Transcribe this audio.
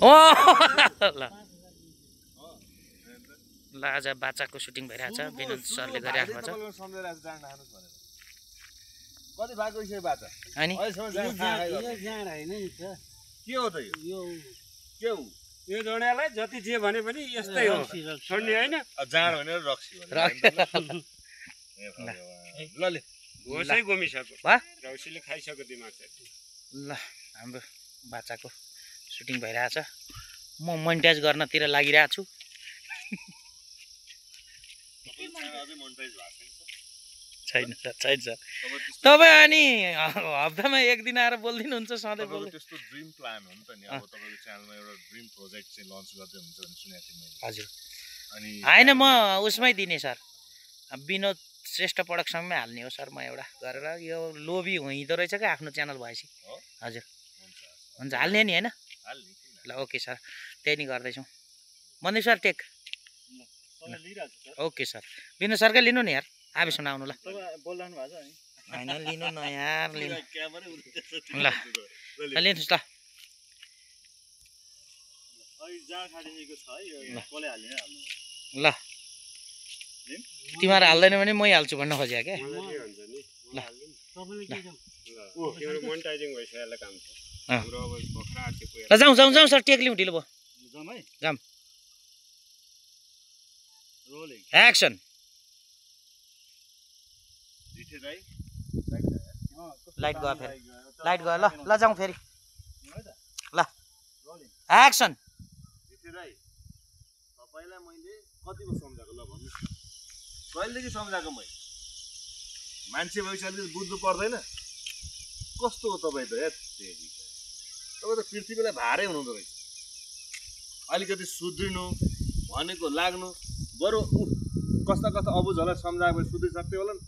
ओ ल ल आज बाचाको सुटिङ भइरहेछ विनोद सरले गरिराख्नु छ कति भागको छ बाचा अनि के हो त यो के हो यो जोड्यालाई जति जे भने पनि यस्तै हो छोड्ने हैन जाँड भनेर रक्सी ल ले होसै गुमिसक्यो वा रौसीले खाइसक्यो दिमाग चाहिँ ल हाम्रो बाचाको सुटिङ भइरहेछ म मोनिटाइज गर्नतिर लागिरहेको छु छैन सर छैन सर तपाईँ अनि हप्तामा एक दिन आएर बोलिदिनुहुन्छ सधैँ बोल्नु त्यस्तो ड्रिम प्लान हो नि त नि अब तपाईको च्यानलमा एउटा ड्रिम प्रोजेक्ट चाहिँ लन्च गर्दै हुन्छ भन्ने सुनेको थिएँ मैले हजुर अनि होइन म उसमै दिने सर विनोद श्रेष्ठ प्रोडक्सनमै हाल्ने हो सर म एउटा गरेर यो लोभी हुँदो रहेछ क्या आफ्नो च्यानल भएपछि हजुर हुन्छ हाल्ने नि होइन ल ओके सर त्यही नि गर्दैछौँ मन्दिर sir take okay sir Vinod सरकै लिनु नि यार आवेशमा आउनु ल होइन लिनु न यार लिनु ल लिनुहोस् ल ल तिमीहरू हाल्दैन भने मै हाल्छु भन्न खोजेँ क्या ल ल जाउँ जाउँ जाउँ सर टेक लिउँ ढिलो भयो जाउँ एक्सन लाइट गयो फेरि लाइट गयो ल ल जाउँ फेरि ल एक्सन तपाईलाई मैले कतिको सम्झाएको ल भन्नुस् कहिलेदेखि सम्झाएको मैले मान्छे भएपछि अलिकति बुझ्नु पर्दैन कस्तो हो तपाईँ त यार तपाईँ त पृथ्वीलाई भारै हुनुहुँदो रहेछ अलिकति सुध्रिनु भनेको लाग्नु बरु कस्ता कस्ता अबुझहरूलाई सम्झाएको सुध्रिसक्थ्यो होला नि